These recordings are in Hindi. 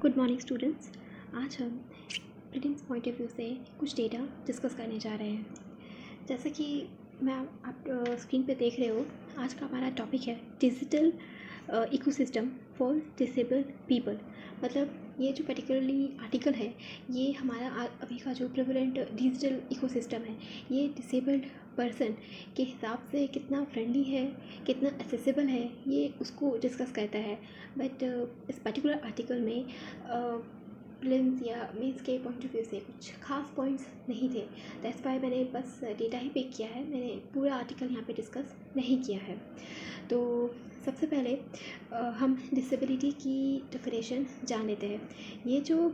Good morning students. आज हम प्रीलिम्स पॉइंट ऑफ व्यू से कुछ डेटा डिस्कस करने जा रहे हैं। जैसा कि मैं आप स्क्रीन पे देख रहे हो, आज का हमारा टॉपिक है digital ecosystem for disabled people. मतलब ये जो पर्टिकुलरली आर्टिकल है, ये हमारा अभी का जो प्रेवलेंट डिजिटल इकोसिस्टम है, ये डिसेबल्ड पर्सन के हिसाब से कितना फ्रेंडली है, कितना एक्सेसिबल है, ये उसको डिस्कस करता है। बट इस पर्टिकुलर आर्टिकल में प्रीलिम्स या मेंस के पॉइंट ऑफ व्यू से कुछ खास पॉइंट्स नहीं थे। दैट्स वाई मैंने बस डेटा ही पिक किया है, मैंने पूरा आर्टिकल यहाँ पे डिस्कस नहीं किया है। तो सबसे पहले हम डिसेबिलिटी की डेफिनेशन जान लेते हैं। ये जो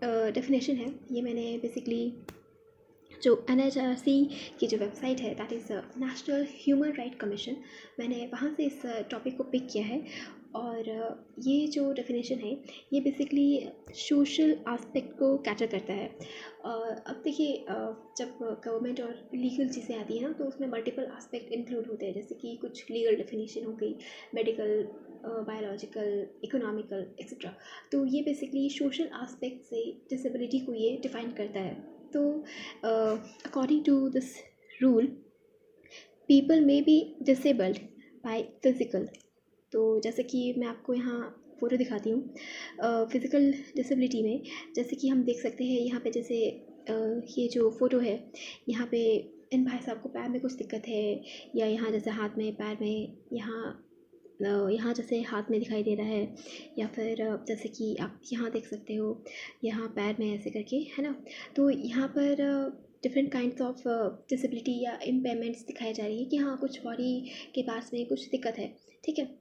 डेफिनेशन है, ये मैंने बेसिकली जो NHRC की जो वेबसाइट है, that is national human right commission, मैंने वहाँ से इस टॉपिक को पिक किया है। और ये जो डेफिनेशन है, ये बेसिकली सोशल एस्पेक्ट को कैटर करता है। अब देखिए, जब गवर्नमेंट और लीगल चीज़ें आती हैं ना, तो उसमें मल्टीपल एस्पेक्ट इंक्लूड होते हैं। जैसे कि कुछ लीगल डेफिनेशन हो गई, मेडिकल, बायोलॉजिकल, इकोनॉमिकल एक्सेट्रा। तो ये बेसिकली सोशल एस्पेक्ट से डिसेबिलिटी को ये डिफाइन करता है। तो according to this rule, people may be disabled by physical. तो जैसे कि मैं आपको यहाँ फ़ोटो दिखाती हूँ। फिज़िकल डिसेबिलिटी में जैसे कि हम देख सकते हैं यहाँ पे, जैसे ये जो फ़ोटो है, यहाँ पे इन भाई साहब को पैर में कुछ दिक्कत है, या यहाँ जैसे हाथ में, पैर में, यहाँ जैसे हाथ में दिखाई दे रहा है, या फिर जैसे कि आप यहाँ देख सकते हो, यहाँ पैर में ऐसे करके, है ना। तो यहाँ पर डिफरेंट काइंड्स ऑफ डिसेबिलिटी या इम्पेयरमेंट्स दिखाई जा रही है कि हाँ, कुछ बॉडी के पास में कुछ दिक्कत है, ठीक है।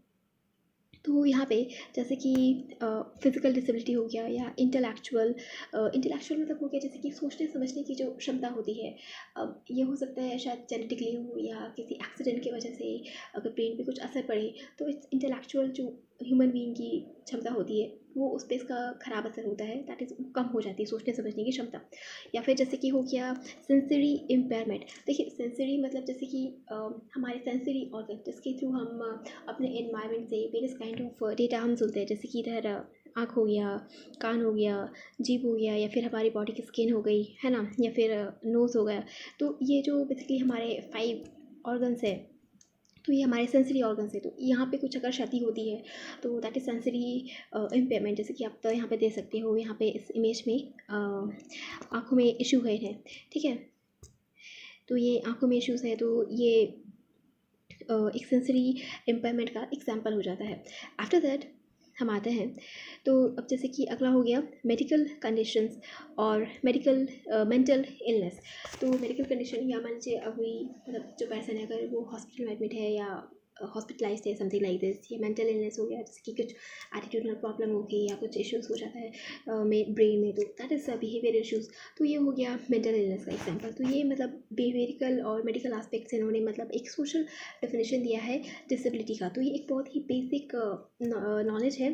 तो यहाँ पे जैसे कि फिज़िकल डिसेबिलिटी हो गया, या इंटेलेक्चुअल मतलब हो गया जैसे कि सोचने समझने की जो क्षमता होती है। अब ये हो सकता है शायद जेनेटिकली हो, या किसी एक्सीडेंट की वजह से अगर ब्रेन पे कुछ असर पड़े, तो इस इंटेलेक्चुअल जो ह्यूमन बीइंग की क्षमता होती है, वो उस पर इसका ख़राब असर होता है, दैट इज़ कम हो जाती है सोचने समझने की क्षमता। या फिर जैसे कि हो गया सेंसरी इम्पेयरमेंट। देखिए, सेंसरी मतलब जैसे कि हमारे सेंसरी ऑर्गन, जिसके थ्रू हम अपने एनवायरनमेंट से वेरियस काइंड ऑफ डेटा हम सुनते हैं। जैसे कि इधर आँख हो गया, कान हो गया, जीभ हो गया, या फिर हमारी बॉडी की स्किन हो गई, है ना, या फिर नोज़ हो गया। तो ये जो बेसिकली हमारे 5 ऑर्गन्स है, तो ये हमारे सेंसरी ऑर्गन्स है। तो यहाँ पे कुछ अगर क्षति होती है, तो दैट इज़ सेंसरी इम्पेयरमेंट। जैसे कि आप यहाँ पे दे सकते हो, यहाँ पे इस इमेज में आँखों में इशू है, ठीक है। तो ये आँखों में इश्यूज़ है, तो ये एक सेंसरी इम्पेयरमेंट का एग्जाम्पल हो जाता है। आफ्टर दैट हम आते हैं, तो अब जैसे कि अगला हो गया मेडिकल कंडीशंस और मेंटल इलनेस। तो मेडिकल कंडीशन, या मान लीजिए अभी मतलब जो पर्सन है, अगर वो हॉस्पिटल में एडमिट है या हॉस्पिटलाइज्ड है, समथिंग लाइक दिस, ये मेंटल इलनेस हो गया, जैसे कि कुछ एटीट्यूडनल प्रॉब्लम हो गई, या कुछ इश्यूज़ हो जाता है ब्रेन में, तो दैट इज़ बिहेवियर इश्यूज़। तो ये हो गया मेंटल इलनेस का एग्जाम्पल। तो ये मतलब बिहेवियरिकल और मेडिकल एस्पेक्ट्स इन्होंने मतलब एक सोशल डेफिनेशन दिया है डिसेबिलिटी का। तो ये एक बहुत ही बेसिक नॉलेज है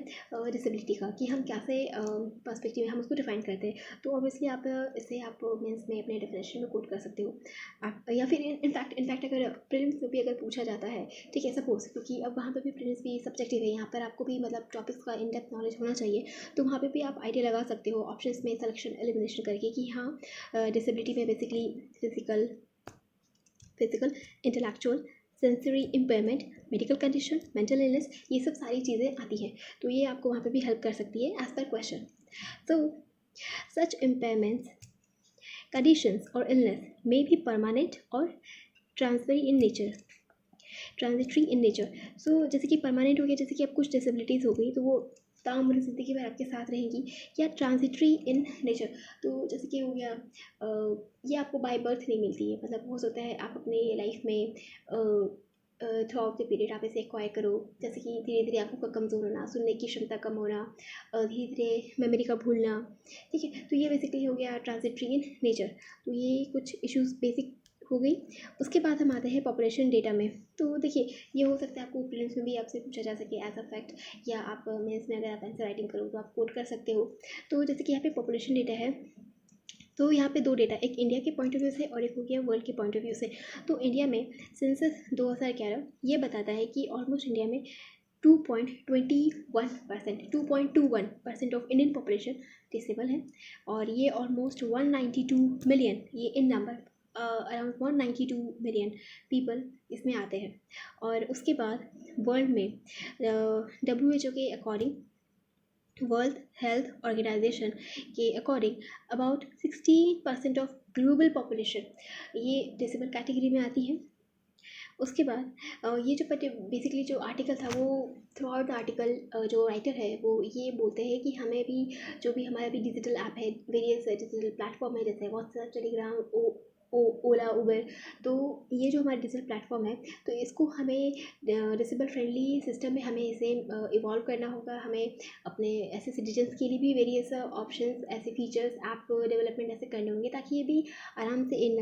डिसेबिलिटी का, कि हम कैसे पर्सपेक्टिव में हम उसको डिफाइन करते हैं। तो ऑब्वियसली आप इसे आप मेंस में अपने डेफिनेशन में कोट कर सकते हो आप, या फिर इनफैक्ट अगर प्रीलिम्स में भी अगर पूछा जाता है, ठीक है, सपोज, क्योंकि अब वहाँ पर भी प्रीलिम्स भी सब्जेक्टिव है, यहाँ पर आपको भी मतलब टॉपिक्स का इन डेप्थ नॉलेज होना चाहिए। तो वहाँ पे भी आप आइडिया लगा सकते हो ऑप्शंस में सिलेक्शन एलिमिनेशन करके, कि हाँ डिसेबिलिटी में basically physical, intellectual, sensory impairment, medical condition, mental illness, ये सब सारी चीज़ें आती हैं। तो ये आपको वहाँ पे भी हेल्प कर सकती है एज पर क्वेश्चन। तो सच इम्पेयरमेंट्स, कंडीशंस और इलनेस मे बी परमानेंट और transitory in nature, transitory in nature. So जैसे कि परमानेंट हो गया, जैसे कि अब कुछ डिसेबिलिटीज़ हो गई, तो वो ताउम्र ज़िंदगी भर आपके साथ रहेंगी, या ट्रांजिटरी इन नेचर। तो जैसे कि हो गया ये आपको बाय बर्थ नहीं मिलती है, मतलब हो सकता है आप अपने लाइफ में थ्रू आउट द पीरियड आप इसे एक्वायर करो। जैसे कि धीरे धीरे आँखों का कमज़ोर होना, सुनने की क्षमता कम होना, धीरे धीरे मेमोरी का भूलना, ठीक है। तो ये बेसिकली हो गया ट्रांजिटरी इन नेचर। तो ये कुछ इश्यूज़ बेसिक हो गई। उसके बाद हम आते हैं पॉपुलेशन डेटा में। तो देखिए, ये हो सकता है आपको प्रीलिम्स में भी आपसे पूछा जा सके एज अ फैक्ट, या आप मेंस में अगर आप आंसर राइटिंग करो तो आप कोट कर सकते हो। तो जैसे कि यहाँ पे पॉपुलेशन डेटा है, तो यहाँ पे 2 डेटा, एक इंडिया के पॉइंट ऑफ व्यू से और एक हो गया वर्ल्ड के पॉइंट ऑफ व्यू से। तो इंडिया में सेंसस 2011 ये बताता है कि ऑलमोस्ट इंडिया में 2.21% ऑफ इंडियन पॉपुलेशन डिसेबल है, और ये ऑलमोस्ट 192 मिलियन, ये इन नंबर अराउंड 192 मिलियन पीपल इसमें आते हैं। और उसके बाद वर्ल्ड में WHO के अकॉर्डिंग, वर्ल्ड हेल्थ ऑर्गेनाइजेशन के according, about 16% of global population ये डिसेबल कैटेगरी में आती है। उसके बाद ये जो बेसिकली जो आर्टिकल था वो थ्रू आउट द आर्टिकल जो राइटर है वो ये बोलते हैं कि हमें भी जो भी हमारा भी डिजिटल ऐप है, वेरियस डिजिटल प्लेटफॉर्म है जैसे व्हाट्सएप, टेलीग्राम, ओला, उबर, तो ये जो हमारा डिजिटल प्लेटफॉर्म है तो इसको हमें डिसेबल फ्रेंडली सिस्टम में हमें इसे इवॉल्व करना होगा। हमें अपने ऐसे सिटीजन्स के लिए भी वेरियस ऑप्शंस, ऐसे फीचर्स, ऐप डेवलपमेंट ऐसे करने होंगे ताकि ये भी आराम से इन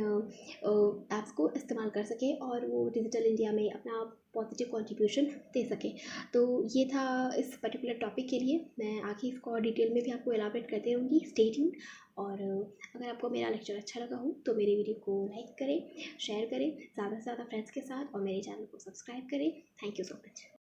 ऐप्स को इस्तेमाल कर सके और वो डिजिटल इंडिया में अपना पॉजिटिव कंट्रीब्यूशन दे सके। तो ये था इस पर्टिकुलर टॉपिक के लिए। मैं आगे इसको और डिटेल में भी आपको एलाबरेट करते रहूँगी। Stay tuned. और अगर आपको मेरा लेक्चर अच्छा लगा हो तो मेरे वीडियो को लाइक करें, शेयर करें ज़्यादा से ज़्यादा फ्रेंड्स के साथ, और मेरे चैनल को सब्सक्राइब करें। Thank you so much.